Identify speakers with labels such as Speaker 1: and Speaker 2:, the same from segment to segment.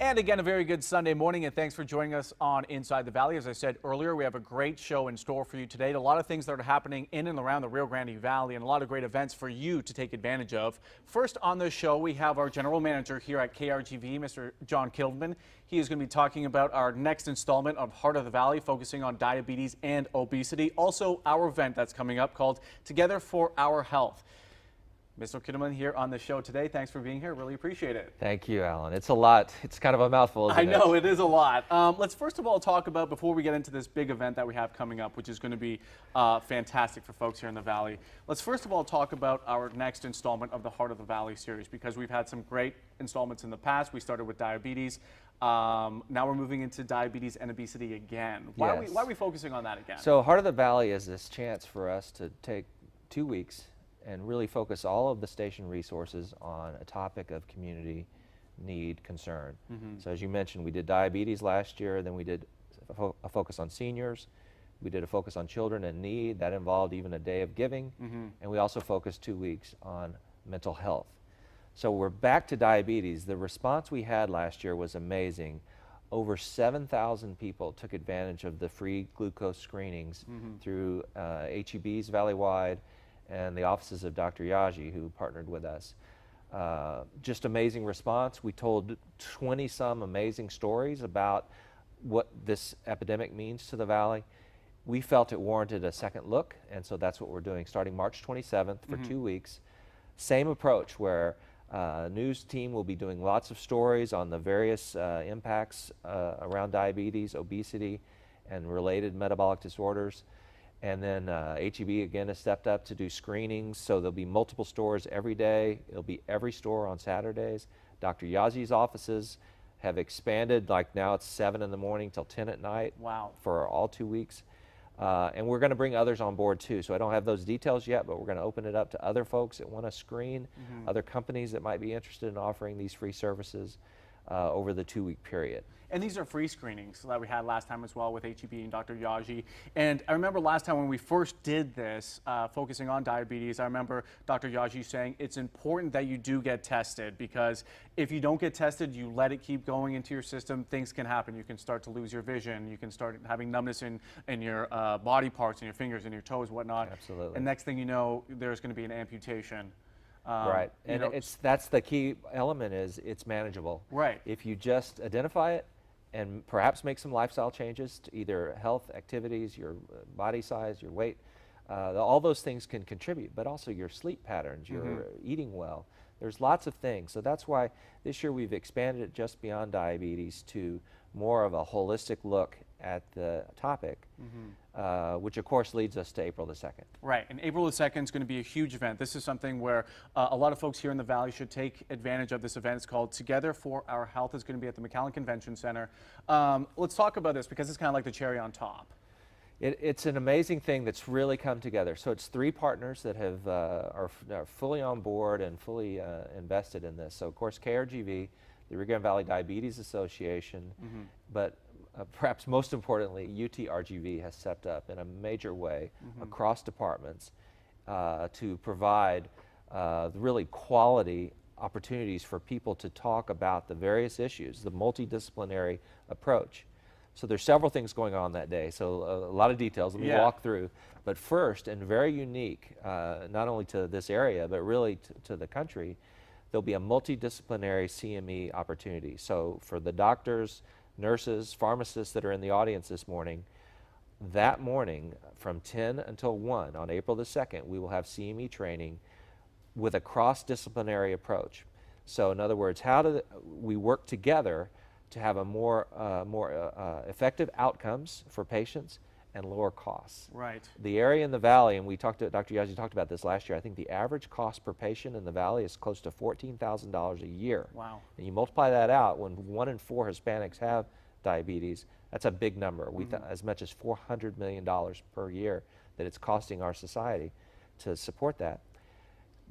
Speaker 1: And again, a very good Sunday morning, and thanks for joining us on Inside the Valley. As I said earlier, we have a great show in store for you today. A lot of things that are happening in and around the Rio Grande Valley and a lot of great events for you to take advantage of. First on the show, we have our general manager here at KRGV, Mr. John Kittleman. He is going to be talking about our next installment of Heart of the Valley, focusing on diabetes and obesity. Also, our event that's coming up called Together for Our Health. Mr. Kittleman here on the show today. Thanks for being here. Really appreciate it.
Speaker 2: Thank you, Alan. It's a lot. It's kind of a mouthful, isn't it?
Speaker 1: I know, it is a lot. Let's first of all talk about, before we get into this big event that we have coming up, which is going to be fantastic for folks here in the Valley. Let's first of all talk about our next installment of the Heart of the Valley series, because we've had some great installments in the past. We started with diabetes. Now we're moving into diabetes and obesity again. Why are we focusing on that again?
Speaker 2: So Heart of the Valley is this chance for us to take 2 weeks and really focus all of the station resources on a topic of community need, concern. So as you mentioned, we did diabetes last year, then we did a focus on seniors, we did a focus on children in need, that involved even a day of giving, and we also focused 2 weeks on mental health. So we're back to diabetes. The response we had last year was amazing. Over 7,000 people took advantage of the free glucose screenings through HEB's Valley-wide and the offices of Dr. Yaji, who partnered with us. Just amazing response. We told 20-some amazing stories about what this epidemic means to the Valley. We felt it warranted a second look, and so that's what we're doing, starting March 27th for 2 weeks. Same approach, where news team will be doing lots of stories on the various impacts around diabetes, obesity, and related metabolic disorders. And then HEB again has stepped up to do screenings, so there'll be multiple stores every day. It'll be every store on Saturdays. Dr. Yazi's offices have expanded, like now it's 7 in the morning till 10 at night.
Speaker 1: Wow.
Speaker 2: For all 2 weeks. And we're going to bring others on board too. So I don't have those details yet, but we're going to open it up to other folks that want to screen, other companies that might be interested in offering these free services over the 2-week period.
Speaker 1: And these are free screenings that we had last time as well with HEB and Dr. Yaji. And I remember last time when we first did this, focusing on diabetes, I remember Dr. Yaji saying it's important that you do get tested, because if you don't get tested, you let it keep going into your system, things can happen. You can start to lose your vision. You can start having numbness in your body parts, in your fingers, in your toes, whatnot.
Speaker 2: Absolutely.
Speaker 1: And next thing you know, there's going to be an amputation.
Speaker 2: Right, and that's the key element, is it's manageable.
Speaker 1: Right.
Speaker 2: If you just identify it and perhaps make some lifestyle changes to either health, activities, your body size, your weight, all those things can contribute, but also your sleep patterns, your eating well. There's lots of things. So that's why this year we've expanded it just beyond diabetes to more of a holistic look at the topic, which of course leads us to April the 2nd.
Speaker 1: Right, and April the 2nd is going to be a huge event. This is something where a lot of folks here in the Valley should take advantage of this event. It's called Together for Our Health. It's going to be at the McAllen Convention Center. Let's talk about this, because it's kind of like the cherry on top.
Speaker 2: It's an amazing thing that's really come together. So it's 3 partners that have are fully on board and fully invested in this. So of course KRGV, the Rio Grande Valley Diabetes Association, but perhaps most importantly, UTRGV has stepped up in a major way across departments to provide really quality opportunities for people to talk about the various issues, the multidisciplinary approach. So there's several things going on that day, so a lot of details. Let me walk through. But first, and very unique, not only to this area, but really to the country, there'll be a multidisciplinary CME opportunity. So for the doctors, nurses, pharmacists that are in the audience this morning, that morning from 10 until 1 on April the 2nd, we will have CME training with a cross-disciplinary approach. So in other words, how do we work together to have a more effective outcomes for patients and lower costs.
Speaker 1: Right.
Speaker 2: The area in the Valley, and Dr. Yaji talked about this last year, I think the average cost per patient in the Valley is close to $14,000 a year.
Speaker 1: Wow.
Speaker 2: And you multiply that out, when 1 in 4 Hispanics have diabetes, that's a big number. As much as $400 million per year that it's costing our society to support that.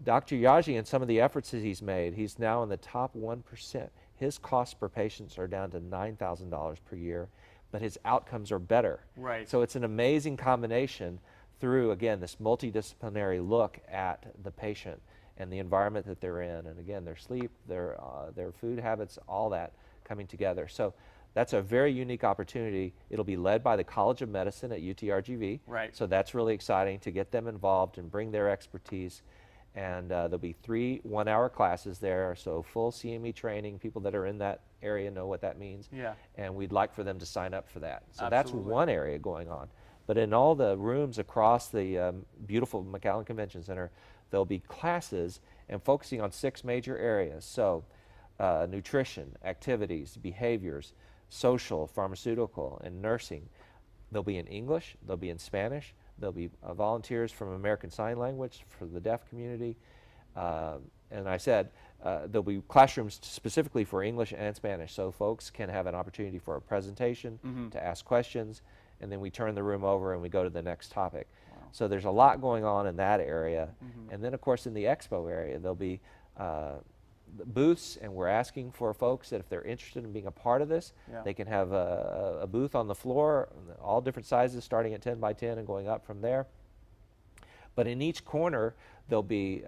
Speaker 2: Dr. Yaji and some of the efforts that he's made, he's now in the top 1%. His costs per patients are down to $9,000 per year, but his outcomes are better.
Speaker 1: Right.
Speaker 2: So it's an amazing combination through, again, this multidisciplinary look at the patient and the environment that they're in, and again, their sleep, their food habits, all that coming together. So that's a very unique opportunity. It'll be led by the College of Medicine at UTRGV.
Speaker 1: Right.
Speaker 2: So that's really exciting to get them involved and bring their expertise. And there'll be 3 one-hour classes there, so full CME training. People that are in that area know what that means.
Speaker 1: Yeah.
Speaker 2: And we'd like for them to sign up for that. So
Speaker 1: Absolutely.
Speaker 2: that's one area going on. But in all the rooms across the beautiful McAllen Convention Center, there'll be classes and focusing on 6 major areas. So nutrition, activities, behaviors, social, pharmaceutical, and nursing. They'll be in English, they'll be in Spanish, there'll be volunteers from American Sign Language for the deaf community. And I said there'll be classrooms specifically for English and Spanish, so folks can have an opportunity for a presentation, to ask questions, and then we turn the room over and we go to the next topic. Wow. So there's a lot going on in that area. And then of course in the expo area there'll be booths, and we're asking for folks that if they're interested in being a part of this, they can have a booth on the floor, all different sizes starting at 10 by 10 and going up from there. But in each corner there'll be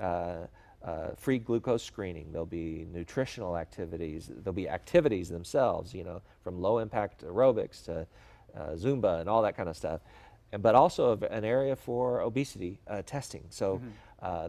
Speaker 2: free glucose screening, there'll be nutritional activities, there'll be activities themselves, you know, from low impact aerobics to Zumba and all that kind of stuff. But also an area for obesity testing. So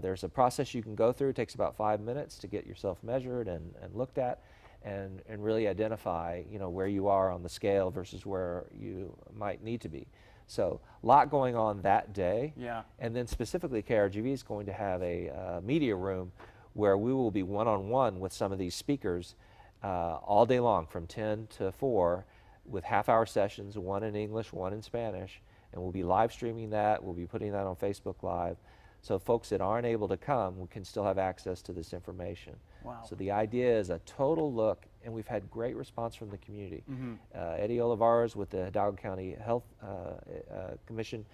Speaker 2: there's a process you can go through. It takes about 5 minutes to get yourself measured and looked at, and really identify, you know, where you are on the scale versus where you might need to be. So a lot going on that day.
Speaker 1: Yeah. And
Speaker 2: then specifically KRGV is going to have a media room where we will be one-on-one with some of these speakers all day long from 10 to 4 with half-hour sessions, 1 in English, 1 in Spanish. And we'll be live streaming that. We'll be putting that on Facebook Live. So folks that aren't able to come can still have access to this information.
Speaker 1: Wow.
Speaker 2: So the idea is a total look, and we've had great response from the community. Eddie Olivares with the Hidalgo County Health Commission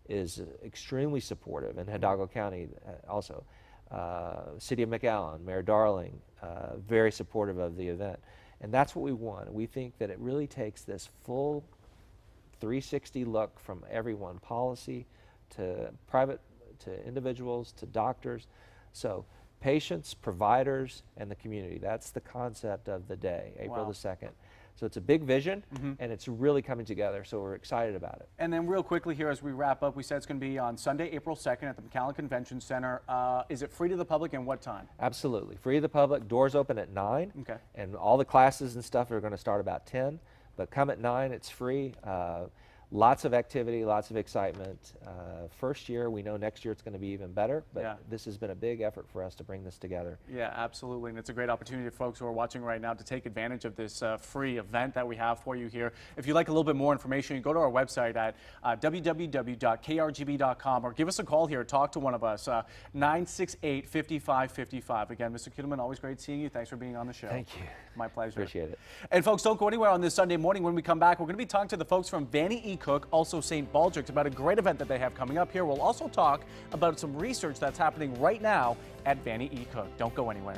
Speaker 2: is extremely supportive, and Hidalgo County also. City of McAllen, Mayor Darling, very supportive of the event. And that's what we want. We think that it really takes this full 360 look from everyone, policy to private, to individuals, to doctors. So patients, providers, and the community. That's the concept of the day, April the 2nd. So it's a big vision, and it's really coming together, so we're excited about it.
Speaker 1: And then real quickly here as we wrap up, we said it's going to be on Sunday, April 2nd at the McAllen Convention Center. Is it free to the public, and what time?
Speaker 2: Absolutely. Free to the public. Doors open at 9.
Speaker 1: Okay.
Speaker 2: And all the classes and stuff are going to start about 10. But come at 9, it's free. Lots of activity, lots of excitement. First year, we know next year it's going to be even better, but this has been a big effort for us to bring this together. Yeah,
Speaker 1: absolutely, and it's a great opportunity for folks who are watching right now to take advantage of this free event that we have for you here. If you'd like a little bit more information, you go to our website at www.krgv.com, or give us a call here, talk to one of us, 968-5555. Again, Mr. Kittleman, always great seeing you. Thanks for being on the show.
Speaker 2: Thank you.
Speaker 1: My pleasure.
Speaker 2: Appreciate it.
Speaker 1: And folks, don't go anywhere on this Sunday morning. When we come back, we're going to be talking to the folks from Vanny E. Cook, also St. Baldrick's, about a great event that they have coming up here. We'll also talk about some research that's happening right now at Vanny E. Cook. Don't go anywhere.